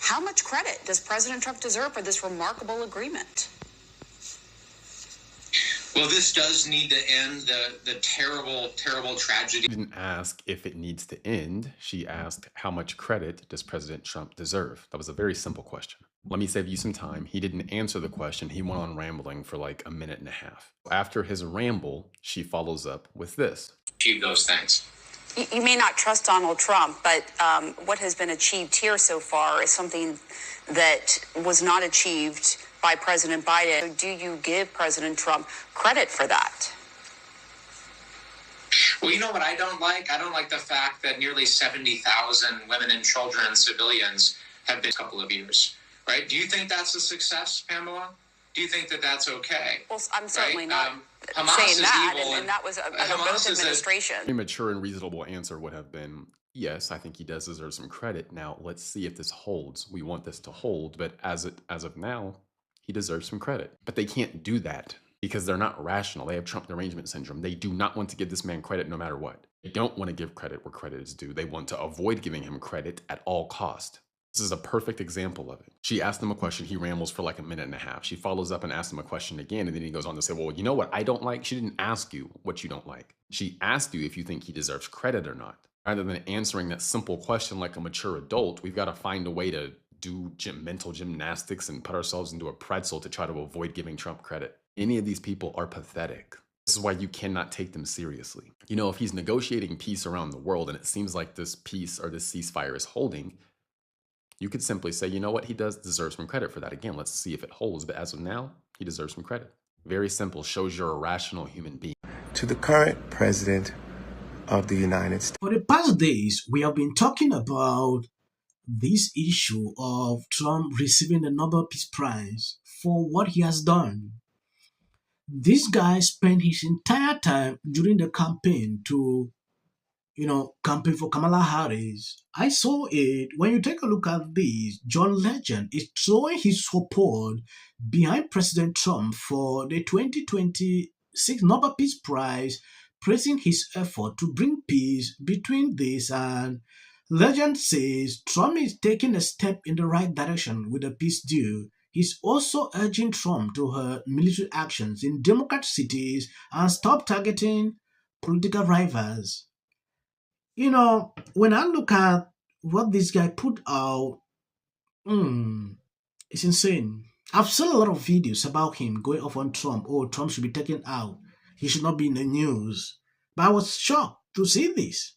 How much credit does President Trump deserve for this remarkable agreement? Well, this does need to end the terrible, terrible tragedy. She didn't ask if it needs to end. She asked, how much credit does President Trump deserve? That was a very simple question. Let me save you some time. He didn't answer the question. He went on rambling for like a minute and a half. After his ramble, she follows up with this. Achieve those things. You may not trust Donald Trump, but what has been achieved here so far is something that was not achieved by President Biden. Do you give President Trump credit for that? Well, you know what I don't like? I don't like the fact that nearly 70,000 women and children and civilians have been a couple of years, right? Do you think that's a success, Pamela? Do you think that that's okay? Well, I'm certainly not Hamas saying is that, evil, and that was under both administrations. A mature and reasonable answer would have been, yes, I think he does deserve some credit. Now, let's see if this holds. We want this to hold, but as of now, he deserves some credit. But they can't do that because they're not rational. They have Trump derangement syndrome. They do not want to give this man credit no matter what. They don't want to give credit where credit is due. They want to avoid giving him credit at all cost. This is a perfect example of it. She asked him a question. He rambles for like a minute and a half. She follows up and asks him a question again. And then he goes on to say, well, you know what I don't like? She didn't ask you what you don't like. She asked you if you think he deserves credit or not. Rather than answering that simple question like a mature adult, we've got to find a way to do mental gymnastics and put ourselves into a pretzel to try to avoid giving Trump credit. Any of these people are pathetic. This is why you cannot take them seriously. You know, if he's negotiating peace around the world and it seems like this peace or this ceasefire is holding, you could simply say, you know what, he does deserve some credit for that. Again, let's see if it holds. But as of now, he deserves some credit. Very simple, shows you're a rational human being. To the current president of the United States. For the past days, we have been talking about this issue of Trump receiving the Nobel Peace Prize for what he has done. This guy spent his entire time during the campaign to, campaign for Kamala Harris. I saw it. When you take a look at this, John Legend is throwing his support behind President Trump for the 2026 Nobel Peace Prize, praising his effort to bring peace between this, and Legend says Trump is taking a step in the right direction with the peace deal. He's also urging Trump to halt military actions in Democrat cities and stop targeting political rivals. When I look at what this guy put out, it's insane. I've seen a lot of videos about him going off on Trump. Oh, Trump should be taken out. He should not be in the news. But I was shocked to see this.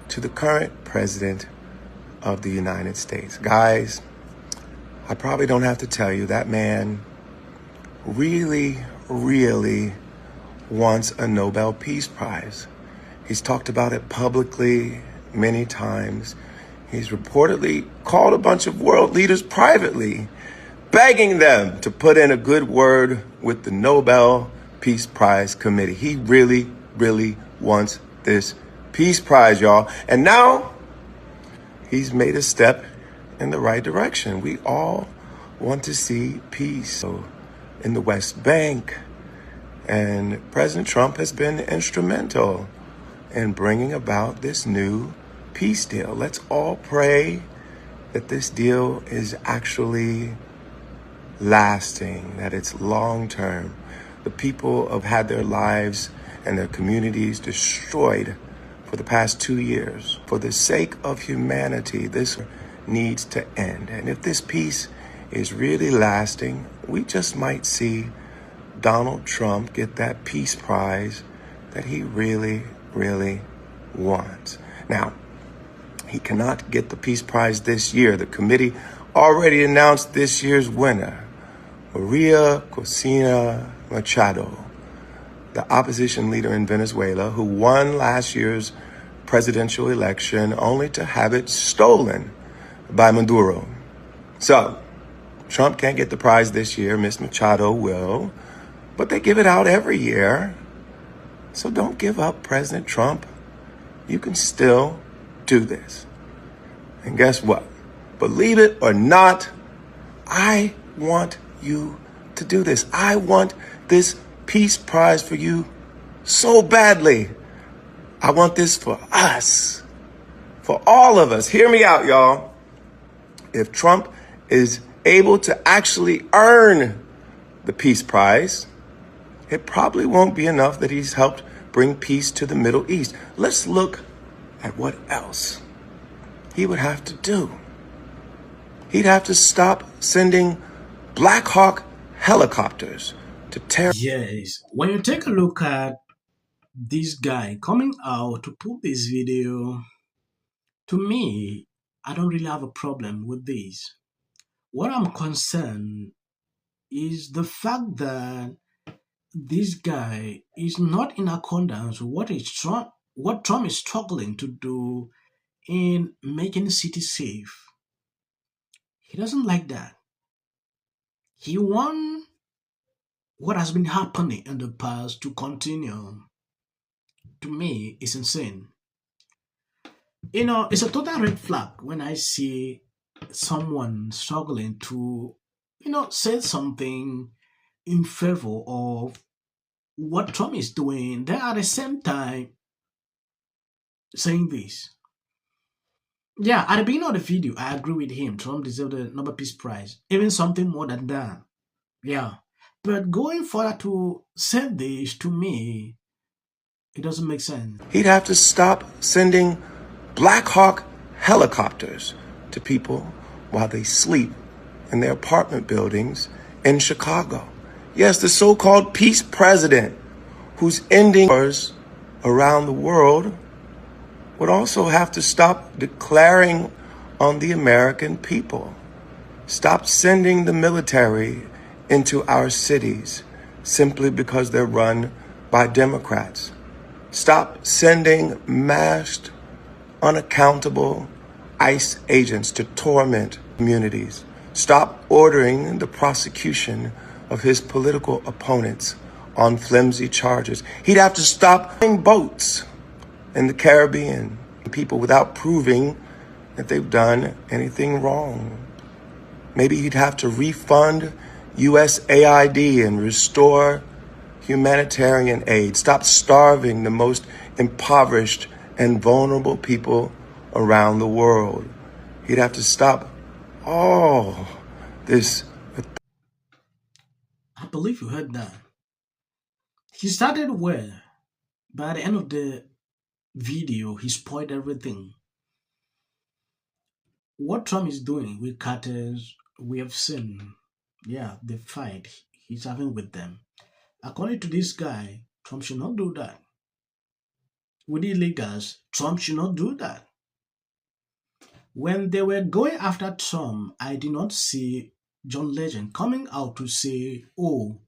To the current president of the United States. Guys, I probably don't have to tell you that man really, really wants a Nobel Peace Prize. He's talked about it publicly many times. He's reportedly called a bunch of world leaders privately, begging them to put in a good word with the Nobel Peace Prize Committee. He really, really wants this Peace Prize, y'all. And now he's made a step in the right direction. We all want to see peace in the West Bank. And President Trump has been instrumental in bringing about this new peace deal. Let's all pray that this deal is actually lasting, that it's long-term. The people have had their lives and their communities destroyed for the past 2 years. For the sake of humanity, this needs to end. And if this peace is really lasting, we just might see Donald Trump get that peace prize that he really, really wants. Now, he cannot get the peace prize this year. The committee already announced this year's winner, Maria Corina Machado, the opposition leader in Venezuela, who won last year's presidential election only to have it stolen by Maduro. So, Trump can't get the prize this year. Miss Machado will. But they give it out every year. So don't give up, President Trump. You can still do this. And guess what? Believe it or not, I want you to do this. I want this Peace Prize for you so badly. I want this for us, for all of us. Hear me out, y'all. If Trump is able to actually earn the Peace Prize, it probably won't be enough that he's helped bring peace to the Middle East. Let's look at what else he would have to do. He'd have to stop sending Black Hawk helicopters to tear. Yes, when you take a look at this guy coming out to put this video, to me, I don't really have a problem with this. What I'm concerned is the fact that this guy is not in accordance with what Trump is struggling to do in making cities safe. He doesn't like that. He wants what has been happening in the past to continue. To me, it's insane. It's a total red flag when I see someone struggling to, say something in favor of what Trump is doing. Then at the same time saying this. Yeah, at the beginning of the video, I agree with him. Trump deserved the Nobel Peace Prize. Even something more than that. Yeah. But going further to say this, to me, it doesn't make sense. He'd have to stop sending Black Hawk helicopters to people while they sleep in their apartment buildings in Chicago. Yes, the so-called peace president who's ending wars around the world would also have to stop declaring on the American people. Stop sending the military into our cities simply because they're run by Democrats. Stop sending masked, unaccountable ICE agents to torment communities. Stop ordering the prosecution of his political opponents on flimsy charges. He'd have to stop boats in the Caribbean, people without proving that they've done anything wrong. Maybe he'd have to refund USAID and restore humanitarian aid. Stop starving the most impoverished and vulnerable people around the world. He'd have to stop all this. I believe you heard that. He started well, but at the end of the video, he spoiled everything. What Trump is doing with cartels, we have seen. Yeah, the fight he's having with them. According to this guy, Trump should not do that. With illegals, Trump should not do that. When they were going after Trump, I did not see John Legend coming out to say, oh,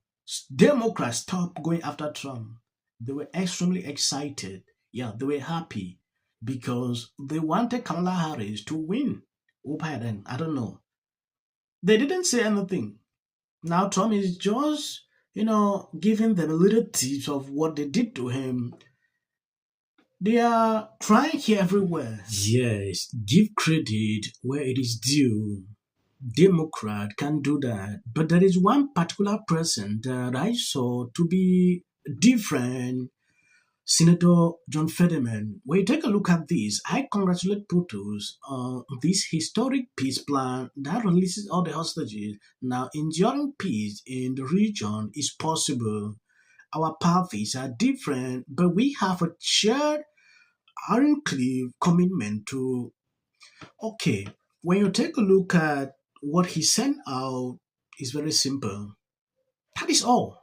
Democrats, stop going after Trump. They were extremely excited. Yeah, they were happy because they wanted Kamala Harris to win. Oh, Biden, I don't know. They didn't say anything. Now Trump is just, giving them a little tips of what they did to him. They are trying here everywhere. Yes, give credit where it is due. Democrat can do that. But there is one particular person that I saw to be different. Senator John Fetterman. When you take a look at this, I congratulate Putin on this historic peace plan that releases all the hostages. Now, enduring peace in the region is possible. Our paths are different, but we have a shared ironclad commitment to. Okay, when you take a look at what he sent out, it's very simple. That is all.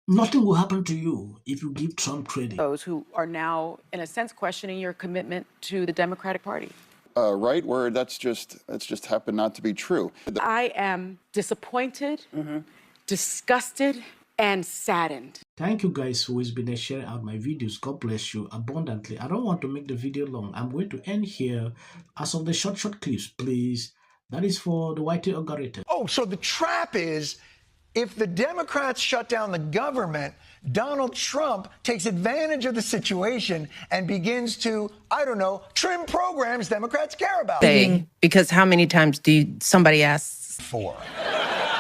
Nothing will happen to you if you give Trump credit. Those who are now, in a sense, questioning your commitment to the Democratic Party. Right, where that's just happened not to be true. I am disappointed, disgusted, and saddened. Thank you guys who has been sharing out my videos. God bless you abundantly. I don't want to make the video long. I'm going to end here as of the short clips, please. That is for the YT algorithm. Oh, so the trap is, if the Democrats shut down the government, Donald Trump takes advantage of the situation and begins to, I don't know, trim programs Democrats care about. Because how many times somebody asks? 4.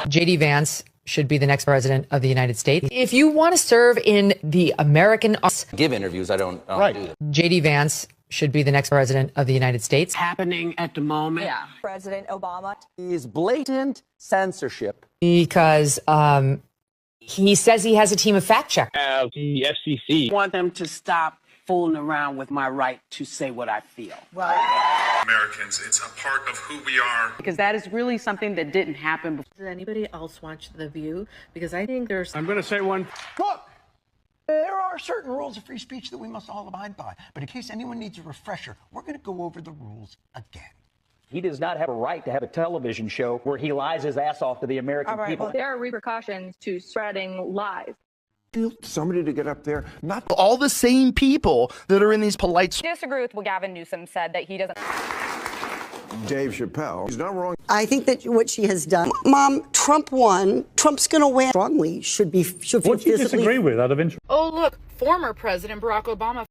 J.D. Vance should be the next president of the United States. If you want to serve in the American... Give interviews, I don't do that. J.D. Vance should be the next president of the United States. Happening at the moment. Yeah. President Obama is blatant censorship. Because he says he has a team of fact checkers. The FCC. I want them to stop fooling around with my right to say what I feel. Americans, it's a part of who we are. Because that is really something that didn't happen before. Does anybody else watch The View? Because I think there's... I'm going to say one. Look, there are certain rules of free speech that we must all abide by. But in case anyone needs a refresher, we're going to go over the rules again. He does not have a right to have a television show where he lies his ass off to the American people. Well, there are repercussions to spreading lies. Somebody to get up there, not all the same people that are in these polite... Disagree with what Gavin Newsom said, that he doesn't... Dave Chappelle. He's not wrong. I think that what she has done, Mom, Trump won. Trump's going to win. Strongly should be. What do you disagree with out of interest? Oh, look, former President Barack Obama.